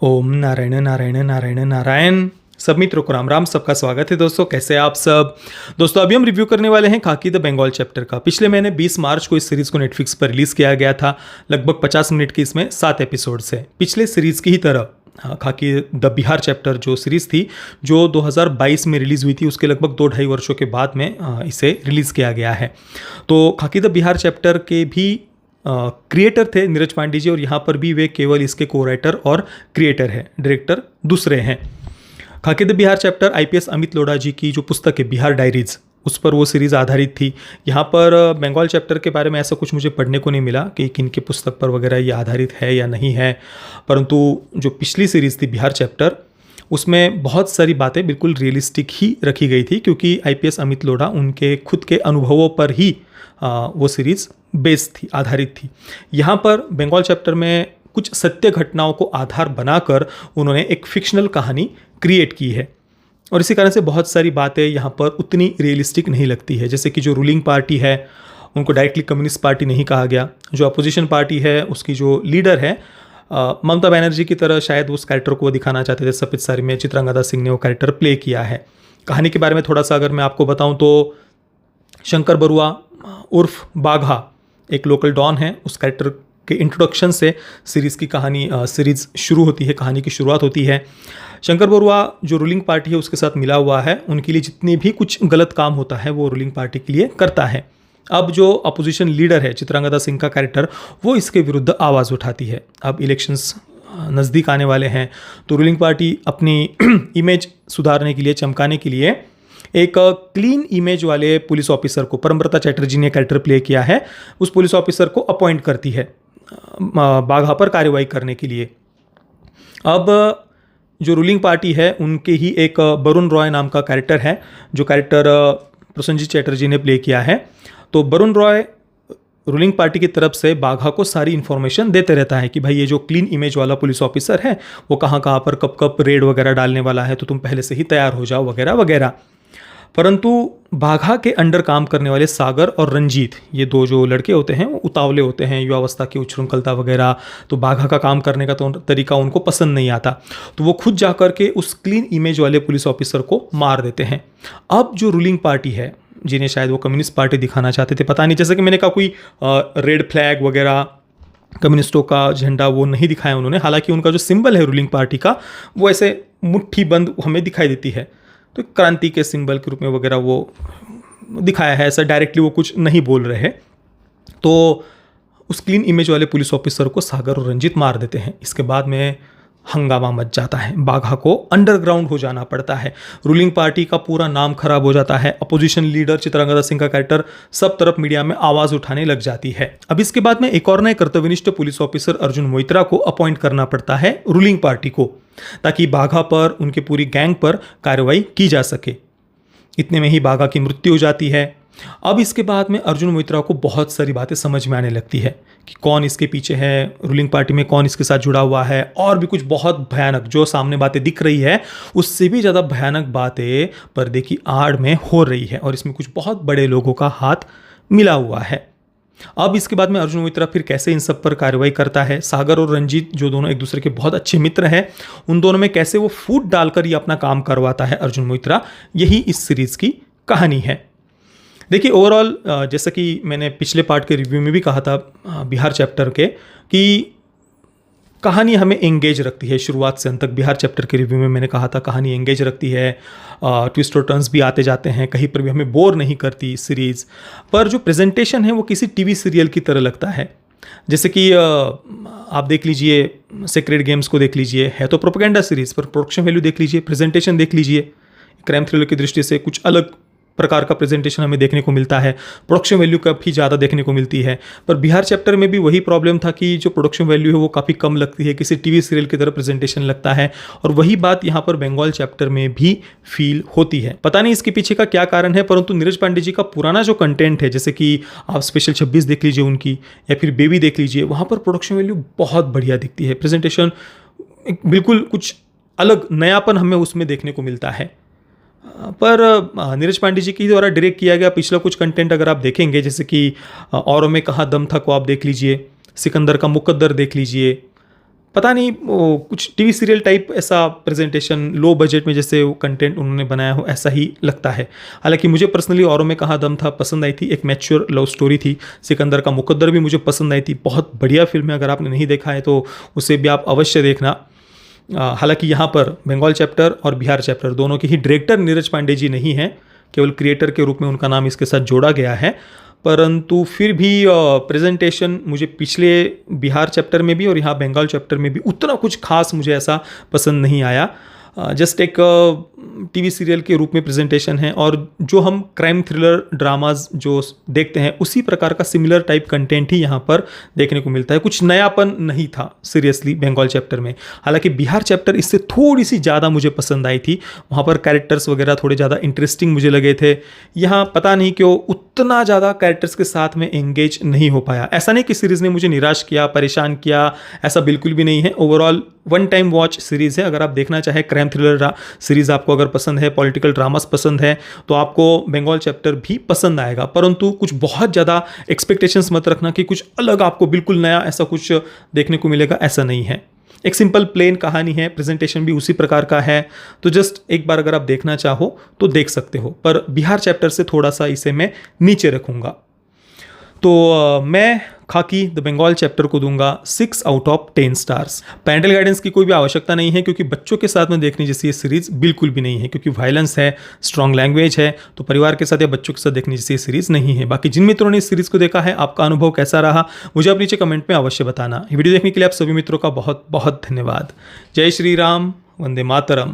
ओम नारायण नारायण नारायण नारायण। सब मित्रों को राम राम, सबका स्वागत है। दोस्तों कैसे हैं आप सब। दोस्तों अभी हम रिव्यू करने वाले हैं खाकी द बंगाल चैप्टर का। पिछले महीने 20 मार्च को इस सीरीज को नेटफ्लिक्स पर रिलीज किया गया था। लगभग 50 मिनट की इसमें 7 एपिसोड्स है। पिछले सीरीज की ही तरह खाकी द बिहार चैप्टर जो सीरीज थी, जो 2022 में रिलीज हुई थी, उसके लगभग 2-2.5 वर्षों के बाद में इसे रिलीज किया गया है। तो खाकी द बिहार चैप्टर के भी क्रिएटर थे नीरज पांडे जी, और यहाँ पर भी वे केवल इसके को राइटर और क्रिएटर है, डायरेक्टर दूसरे हैं। Khaki the Bihar chapter IPS Amit Lodha ji की जो पुस्तक है बिहार डायरीज, उस पर वो सीरीज़ आधारित थी। यहाँ पर बंगाल चैप्टर के बारे में ऐसा कुछ मुझे पढ़ने को नहीं मिला कि किन के पुस्तक पर वगैरह ये आधारित है या नहीं है, परंतु जो पिछली सीरीज़ थी बिहार चैप्टर, उसमें बहुत सारी बातें बिल्कुल रियलिस्टिक ही रखी गई थी, क्योंकि आईपीएस अमित लोढ़ा उनके खुद के अनुभवों पर ही वो सीरीज़ बेस्ड थी, आधारित थी। यहाँ पर बंगाल चैप्टर में कुछ सत्य घटनाओं को आधार बनाकर उन्होंने एक फिक्शनल कहानी क्रिएट की है, और इसी कारण से बहुत सारी बातें यहाँ पर उतनी रियलिस्टिक नहीं लगती है। जैसे कि जो रूलिंग पार्टी है उनको डायरेक्टली कम्युनिस्ट पार्टी नहीं कहा गया। जो अपोजिशन पार्टी है उसकी जो लीडर है ममता बनर्जी की तरह शायद उस कैरेक्टर को दिखाना चाहते थे। सफेद साड़ी में चित्रांगदा सिंह ने वो कैरेक्टर प्ले किया है। कहानी के बारे में थोड़ा सा अगर मैं आपको बताऊं तो शंकर बरुआ उर्फ बाघा एक लोकल डॉन है। उस कैरेक्टर के इंट्रोडक्शन से सीरीज़ की कहानी सीरीज़ शुरू होती है, कहानी की शुरुआत होती है। शंकर बरुआ जो रूलिंग पार्टी है उसके साथ मिला हुआ है, उनके लिए जितने भी कुछ गलत काम होता है वो रूलिंग पार्टी के लिए करता है। अब जो अपोजिशन लीडर है चित्रांगदा सिंह का कैरेक्टर, वो इसके विरुद्ध आवाज़ उठाती है। अब इलेक्शंस नज़दीक आने वाले हैं, तो रूलिंग पार्टी अपनी इमेज सुधारने के लिए, चमकाने के लिए एक क्लीन इमेज वाले पुलिस ऑफिसर को, परमव्रता चैटर्जी ने कैरेक्टर प्ले किया है, उस पुलिस ऑफिसर को अपॉइंट करती है बाघा पर कार्रवाई करने के लिए। अब जो रूलिंग पार्टी है उनके ही एक वरुण रॉय नाम का कैरेक्टर है, जो कैरेक्टर प्रसन्नजीत चैटर्जी ने प्ले किया है। तो वरुण रॉय रूलिंग पार्टी की तरफ से बाघा को सारी इन्फॉर्मेशन देते रहता है कि भाई ये जो क्लीन इमेज वाला पुलिस ऑफिसर है वो कहाँ कहाँ पर कब कब रेड वगैरह डालने वाला है, तो तुम पहले से ही तैयार हो जाओ वगैरह वगैरह। परंतु बाघा के अंडर काम करने वाले सागर और रंजीत, ये दो जो लड़के होते हैं वो उतावले होते हैं, युवावस्था की उच्छृंखलता वगैरह, तो बाघा का काम करने का तो तरीका उनको पसंद नहीं आता, तो वो खुद जाकर के उस क्लीन इमेज वाले पुलिस ऑफिसर को मार देते हैं। अब जो रूलिंग पार्टी है, जिन्हें शायद वो कम्युनिस्ट पार्टी दिखाना चाहते थे, पता नहीं, जैसे कि मैंने कहा कोई रेड फ्लैग वगैरह कम्युनिस्टों का झंडा वो नहीं दिखाया उन्होंने। हालांकि उनका जो सिंबल है रूलिंग पार्टी का वो ऐसे मुट्ठी बंद हमें दिखाई देती है, तो क्रांति के सिंबल के रूप में वगैरह वो दिखाया है, ऐसा डायरेक्टली वो कुछ नहीं बोल रहे हैं। तो उस क्लीन इमेज वाले पुलिस ऑफिसर को सागर और रंजीत मार देते हैं। इसके बाद में हंगामा मच जाता है, बाघा को अंडरग्राउंड हो जाना पड़ता है, रूलिंग पार्टी का पूरा नाम खराब हो जाता है, अपोजिशन लीडर चित्रांगदा सिंह का कैरेक्टर सब तरफ मीडिया में आवाज़ उठाने लग जाती है। अब इसके बाद में एक और नए कर्तव्यनिष्ठ पुलिस ऑफिसर अर्जुन मोइत्रा को अपॉइंट करना पड़ता है रूलिंग पार्टी को, ताकि बाघा पर, उनके पूरी गैंग पर कार्रवाई की जा सके। इतने में ही बाघा की मृत्यु हो जाती है। अब इसके बाद में अर्जुन मोइत्रा को बहुत सारी बातें समझ में आने लगती है कि कौन इसके पीछे है, रूलिंग पार्टी में कौन इसके साथ जुड़ा हुआ है, और भी कुछ बहुत भयानक जो सामने बातें दिख रही है उससे भी ज़्यादा भयानक बातें पर्दे की आड़ में हो रही है, और इसमें कुछ बहुत बड़े लोगों का हाथ मिला हुआ है। अब इसके बाद में अर्जुन मोइत्रा फिर कैसे इन सब पर कार्रवाई करता है, सागर और रंजीत जो दोनों एक दूसरे के बहुत अच्छे मित्र हैं, उन दोनों में कैसे वो फूट डालकर ये अपना काम करवाता है अर्जुन मोइत्रा, यही इस सीरीज़ की कहानी है। देखिए ओवरऑल, जैसा कि मैंने पिछले पार्ट के रिव्यू में भी कहा था बिहार चैप्टर के, कि कहानी हमें एंगेज रखती है शुरुआत से अंत तक। बिहार चैप्टर के रिव्यू में मैंने कहा था कहानी एंगेज रखती है, ट्विस्ट और टर्न्स भी आते जाते हैं, कहीं पर भी हमें बोर नहीं करती सीरीज़। पर जो प्रेजेंटेशन है वो किसी टीवी सीरियल की तरह लगता है। जैसे कि आप देख लीजिए सेक्रेड गेम्स को देख लीजिए, है तो प्रोपेगेंडा सीरीज़, पर प्रोडक्शन वैल्यू देख लीजिए, प्रेजेंटेशन देख लीजिए, क्राइम थ्रिलर की दृष्टि से कुछ अलग प्रकार का प्रेजेंटेशन हमें देखने को मिलता है, प्रोडक्शन वैल्यू काफ़ी ज़्यादा देखने को मिलती है। पर बिहार चैप्टर में भी वही प्रॉब्लम था कि जो प्रोडक्शन वैल्यू है वो काफ़ी कम लगती है, किसी टीवी सीरियल की तरह प्रेजेंटेशन लगता है, और वही बात यहाँ पर बंगाल चैप्टर में भी फील होती है। पता नहीं इसके पीछे का क्या कारण है, परंतु नीरज पांडे जी का पुराना जो कंटेंट है, जैसे कि आप स्पेशल 26 देख लीजिए उनकी, या फिर बेबी देख लीजिए, वहाँ पर प्रोडक्शन वैल्यू बहुत बढ़िया दिखती है, प्रेजेंटेशन बिल्कुल कुछ अलग नयापन हमें उसमें देखने को मिलता है। पर नीरज पांडे जी के द्वारा डायरेक्ट किया गया पिछला कुछ कंटेंट अगर आप देखेंगे, जैसे कि औरों में कहाँ दम था को आप देख लीजिए, सिकंदर का मुकद्दर देख लीजिए, पता नहीं वो कुछ टीवी सीरियल टाइप ऐसा प्रेजेंटेशन लो बजट में जैसे वो कंटेंट उन्होंने बनाया हो ऐसा ही लगता है। हालांकि मुझे पर्सनली औरों में कहाँ दम था पसंद आई थी, एक मैच्योर लव स्टोरी थी। सिकंदर का मुकद्दर भी मुझे पसंद आई थी, बहुत बढ़िया फिल्म है, अगर आपने नहीं देखा है तो उसे भी आप अवश्य देखना। हालांकि यहाँ पर बंगाल चैप्टर और बिहार चैप्टर दोनों के ही डायरेक्टर नीरज पांडे जी नहीं हैं, केवल क्रिएटर के रूप में उनका नाम इसके साथ जोड़ा गया है। परंतु फिर भी प्रेजेंटेशन मुझे पिछले बिहार चैप्टर में भी और यहाँ बंगाल चैप्टर में भी उतना कुछ खास मुझे ऐसा पसंद नहीं आया। जस्ट एक टीवी सीरियल के रूप में प्रेजेंटेशन है, और जो हम क्राइम थ्रिलर ड्रामाज जो देखते हैं उसी प्रकार का सिमिलर टाइप कंटेंट ही यहाँ पर देखने को मिलता है। कुछ नयापन नहीं था सीरियसली बंगाल चैप्टर में। हालांकि बिहार चैप्टर इससे थोड़ी सी ज़्यादा मुझे पसंद आई थी, वहाँ पर कैरेक्टर्स वगैरह थोड़े ज़्यादा इंटरेस्टिंग मुझे लगे थे। यहाँ पता नहीं क्यों उतना ज़्यादा कैरेक्टर्स के साथ में एंगेज नहीं हो पाया। ऐसा नहीं कि सीरीज़ ने मुझे निराश किया, परेशान किया, ऐसा बिल्कुल भी नहीं है। Overall one time watch series है। अगर आप देखना चाहें क्राइम थ्रिलर सीरीज़ आपको अगर पसंद है, पॉलिटिकल ड्रामास पसंद है, तो आपको बंगाल चैप्टर भी पसंद आएगा। परंतु कुछ बहुत ज़्यादा एक्सपेक्टेशंस मत रखना कि कुछ अलग आपको बिल्कुल नया ऐसा कुछ देखने को मिलेगा, ऐसा नहीं है। एक सिंपल प्लेन कहानी है, प्रेजेंटेशन भी उसी प्रकार का है, तो जस्ट एक बार अगर आप देखना चाहो तो देख सकते हो। पर बिहार चैप्टर से थोड़ा सा इसे मैं नीचे रखूँगा। तो मैं खाकी द बंगाल चैप्टर को दूंगा 6 out of 10 stars. Parental guidance की कोई भी आवश्यकता नहीं है, क्योंकि बच्चों के साथ में देखने जैसी ये सीरीज़ बिल्कुल भी नहीं है, क्योंकि वायलेंस है, स्ट्रॉन्ग लैंग्वेज है, तो परिवार के साथ या बच्चों के साथ देखने जैसी ये सीरीज़ नहीं है। बाकी जिन मित्रों ने इस सीरीज़ को देखा है, आपका अनुभव कैसा रहा मुझे आप नीचे कमेंट में अवश्य बताना। ये वीडियो देखने के लिए आप सभी मित्रों का बहुत बहुत धन्यवाद। जय श्री राम, वंदे मातरम।